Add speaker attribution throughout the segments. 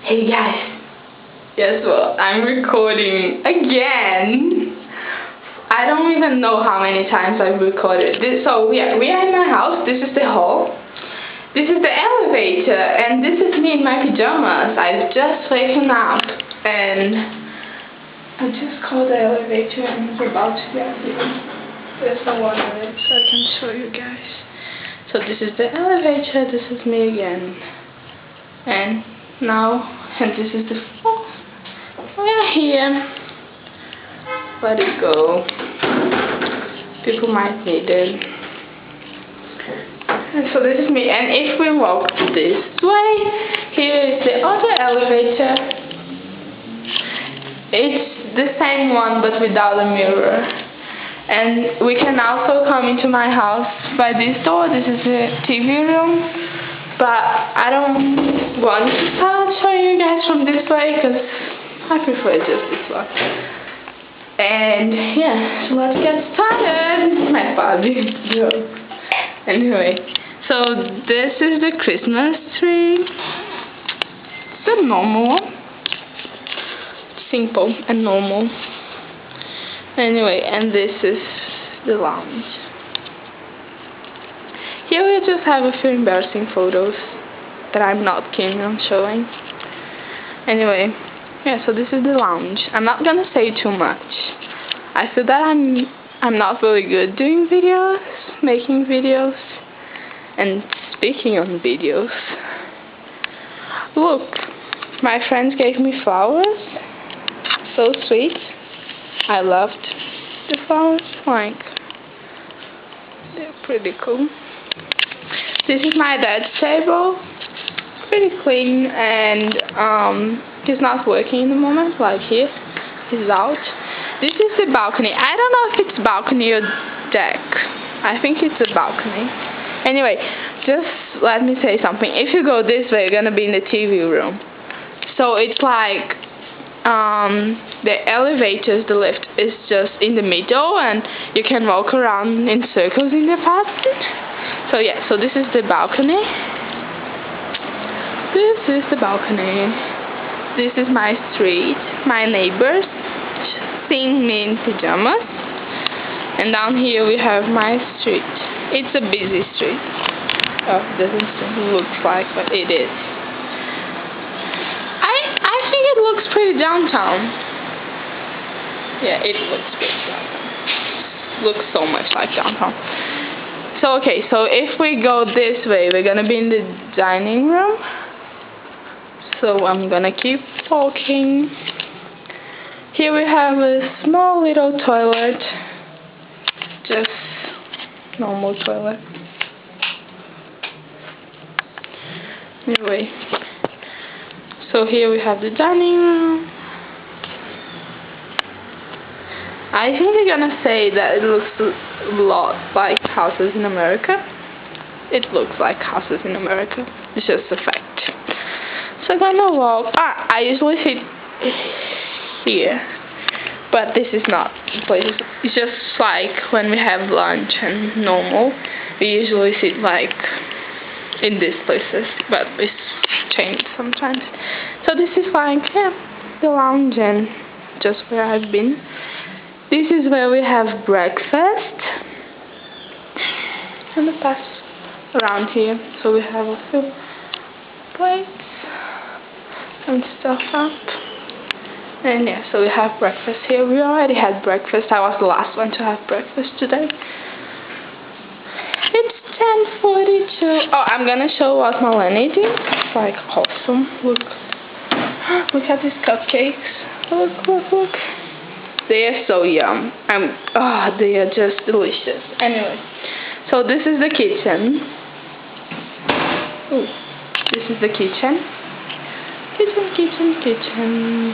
Speaker 1: Hey guys, guess what? I'm recording again. I don't even know how many times I've recorded this. So we are in my house. This is the hall. This is the elevator, and this is me in my pajamas. I've just waken up, and I just called the elevator, and it's about to get here. There's no one in it, so I can show you guys. So this is the elevator. This is me again, and this is the floor. We are here. Let it go. People might need it. And so this is me. And if we walk this way, here is the other elevator. It's the same one but without a mirror. And we can also come into my house by this door. This is the TV room. But I don't want to show you guys from this way because I prefer just this one. And yeah, so let's get started. My body joke. Anyway, so this is the Christmas tree. The normal one. Simple and normal. Anyway, and this is the lounge. Here we just have a few embarrassing photos that I'm not keen on showing. Anyway, yeah, so this is the lounge. I'm not gonna say too much. I feel that I'm not really good doing videos, making videos, and speaking on videos. Look, my friends gave me flowers. So sweet. I loved the flowers. Like, they're pretty cool. This is my dad's table. Pretty clean, and he's not working in the moment. Like here, he's out. This is the balcony. I don't know if it's balcony or deck. I think it's a balcony. Anyway, just let me say something. If you go this way, you're gonna be in the TV room. So it's like the elevators, the lift is just in the middle, and you can walk around in circles in the passage. So yeah, so this is the balcony. This is the balcony. This is my street. My neighbors seeing me in pajamas. And down here we have my street. It's a busy street. Oh, it doesn't look like, but it is. I think it looks pretty downtown. Yeah, it looks pretty downtown. Looks so much like downtown. So okay, so if we go this way, we're gonna be in the dining room. So I'm gonna keep walking. Here we have a small little toilet. Just normal toilet. Anyway. So here we have the dining room. I think they're gonna say that it looks a lot like houses in America. It looks like houses in America. It's just a fact. So I'm gonna walk. I usually sit here, but this is not the place. It's just like when we have lunch and normal, we usually sit like in these places, but it's changed sometimes. So this is like, yeah, the lounge and just where I've been. This is where we have breakfast. And the pass around here. So we have a few plates and stuff up. And yeah, so we have breakfast here. We already had breakfast. I was the last one to have breakfast today. It's 10:42. Oh, I'm gonna show what Melanie did. It's like awesome. Look. Look at these cupcakes. Look, look, look. They are so yum. They are just delicious. Anyway, so this is the kitchen. Ooh, this is the kitchen. Kitchen.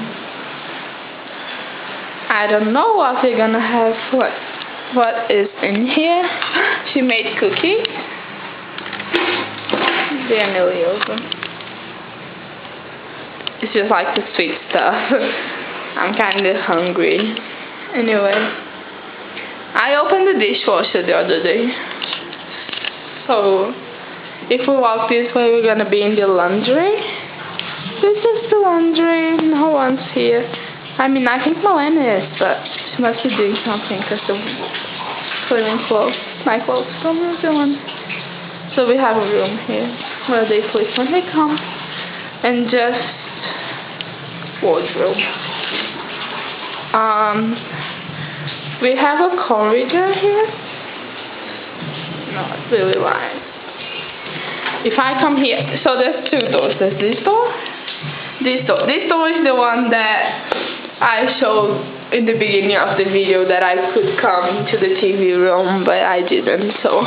Speaker 1: I don't know what they're gonna have. What is in here? She made cookies. They're nearly over. It's just like the sweet stuff. I'm kinda hungry. Anyway, I opened the dishwasher the other day. So if we walk this way, we're gonna be in the laundry. This is the wondering, no one's here. I mean, I think Melanie is, but she must be doing something because the cleaning clothes, my clothes from New Zealand. So we have a room here where they sleep when they come, and just wardrobe. We have a corridor here. No, it's really wide. If I come here, so there's two doors. There's this door, this door. This door is the one that I showed in the beginning of the video that I could come to the TV room, but I didn't. So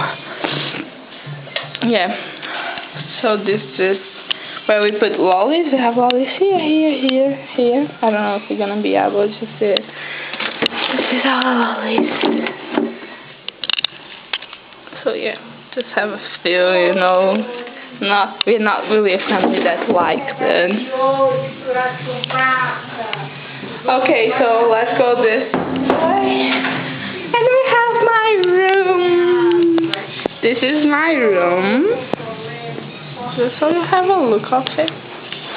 Speaker 1: yeah. So this is where we put lollies. We have lollies here, here. I don't know if you're gonna be able to see it. This is our lollies. So yeah, just have a feel, you know. We're not really a family that likes them. Okay, so let's go this way. And we have my room. This is my room. Just so you have a look of it.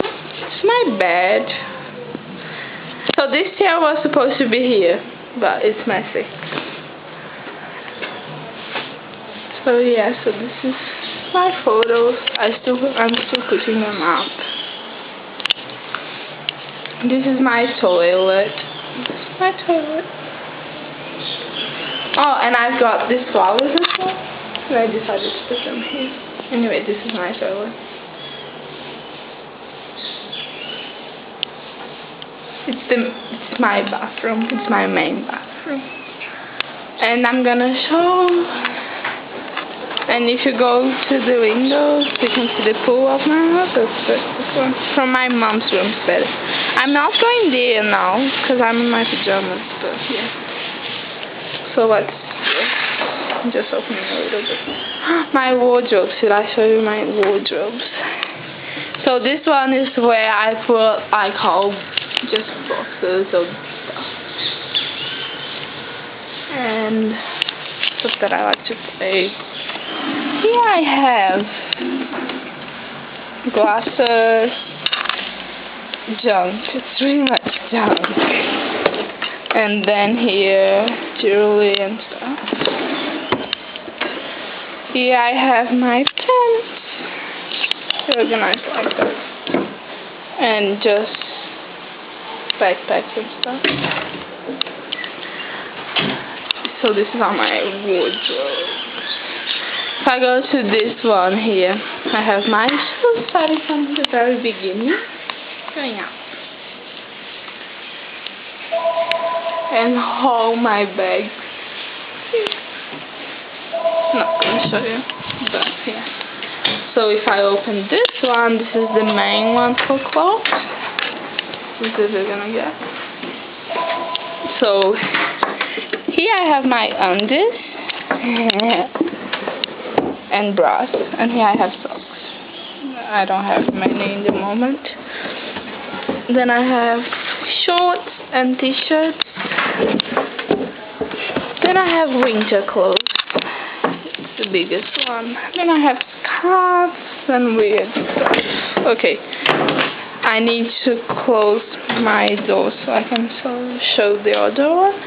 Speaker 1: It's my bed. So this chair was supposed to be here, but it's messy. So yeah, so this is my photos. I'm still putting them up. This is my toilet. This is my toilet. Oh, and I've got these flowers as well. So I decided to put them here. Anyway, this is my toilet. It's my bathroom. It's my main bathroom. And I'm gonna show. And if you go to the windows, you can see the pool of my house. That's this one. From my mom's room, it's better. I'm not going there now because I'm in my pajamas. But yeah. So let's. I'm just opening a little bit. My wardrobe. Should I show you my wardrobes? So this one is where I put like all just boxes of stuff and stuff that I like to play. Here I have glasses, junk. It's really much junk. And then here, jewelry and stuff. Here I have my pens, organized like that, and just backpacks and stuff. So this is on my wardrobe. If I go to this one here, I have my shoes starting from the very beginning, going out, and all my bags. Not gonna show you, but yeah. So if I open this one, this is the main one for clothes. This is you're gonna get. So here I have my undies and bras, and here I have socks. I don't have many in the moment. Then I have shorts and t-shirts. Then I have winter clothes. It's the biggest one. Then I have scarves and weird stuff. Okay, I need to close my door so I can show the other one.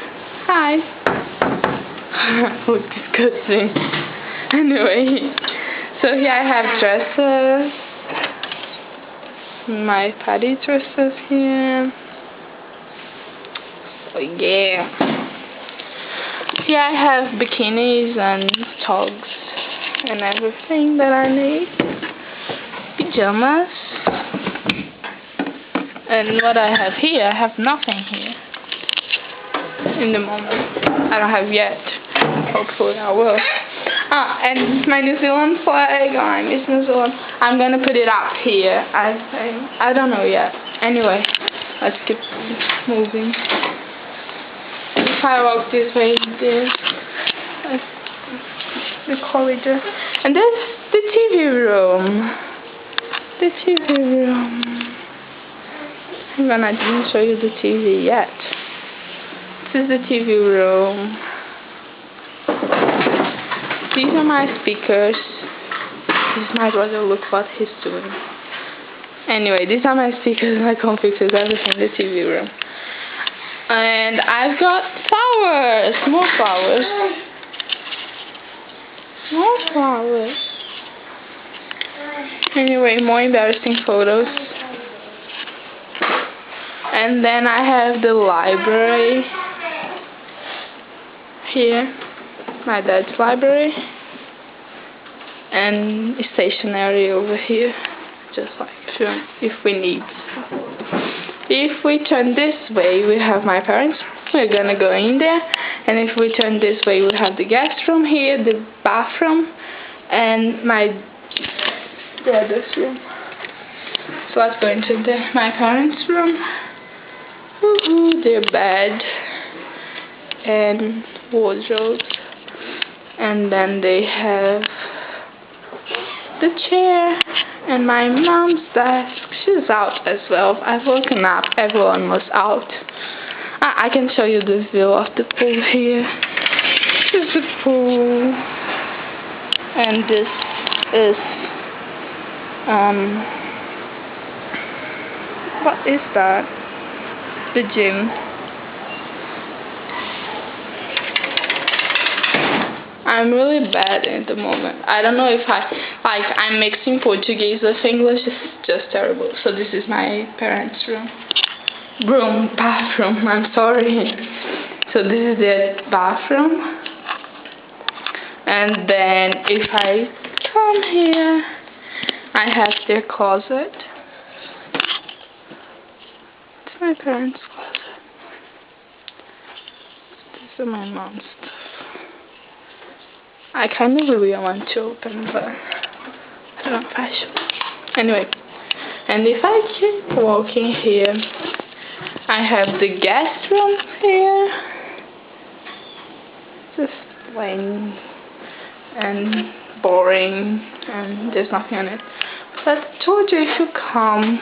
Speaker 1: Hi. Look disgusting. Anyway, so here I have dresses. My party dresses here. Oh yeah. Here I have bikinis and togs and everything that I need. Pajamas. And what I have here, I have nothing here. In the moment. I don't have yet. Hopefully I will. And my New Zealand flag. Oh, I miss New Zealand. I'm gonna put it up here, I think. I don't know yet. Anyway, let's keep moving. If I walk this way, there's the corridor. And there's the TV room. The TV room. And I didn't show you the TV yet. This is the TV room. These are my speakers. This is my brother. Look what he's doing. Anyway, these are my speakers, my computers, everything, the TV room. And I've got flowers, more flowers. More flowers. Anyway, more embarrassing photos. And then I have the library here, my dad's library, and stationery over here, just like if we need. If we turn this way, we have my parents. We're gonna go in there, and if we turn this way, we have the guest room here, the bathroom, and my brother's room. So let's go into my parents' room. Their bed and wardrobes, and then they have the chair and my mom's desk. She's out as well. I've woken up, everyone was out. I can show you the view of the pool here. This is the pool, and this is what is that? The gym. I'm really bad at the moment. I don't know if I'm mixing Portuguese with English. It's just terrible. So this is my parents' bathroom, I'm sorry. So this is their bathroom. And then if I come here, I have their closet. It's my parents' closet. These are my mom's stuff. I kind of really want to open, but I don't know if I should. Anyway, and if I keep walking here, I have the guest room here. Just plain and boring, and there's nothing on it. But I told you if you come,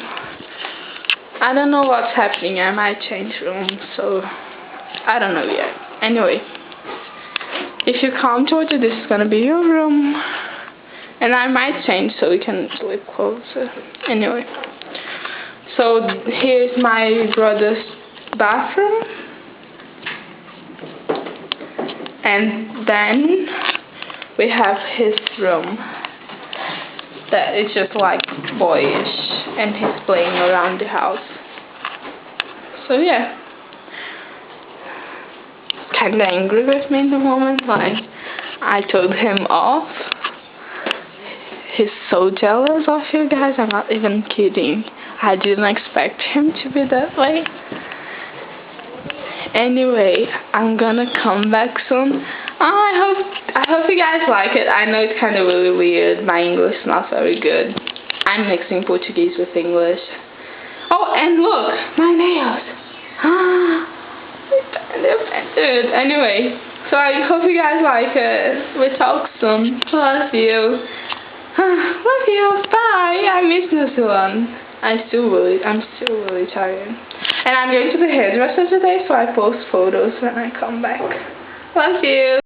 Speaker 1: I don't know what's happening. I might change rooms, so I don't know yet. Anyway. If you come towards it, this is gonna be your room, and I might change so we can live closer. Anyway, so here's my brother's bathroom, and then we have his room that is just like boyish, and he's playing around the house. So yeah. Kinda angry with me in the moment, like I told him off. He's so jealous of you guys, I'm not even kidding. I didn't expect him to be that way. Anyway, I'm gonna come back soon. I hope you guys like it. I know it's kinda really weird, my English is not very good. I'm mixing Portuguese with English. Oh, and look, my nails. Anyway, so I hope you guys like it. We talk soon. Love you. Love you. Bye. I miss this one. I'm still really tired. And I'm going to the hairdresser today, so I post photos when I come back. Love you.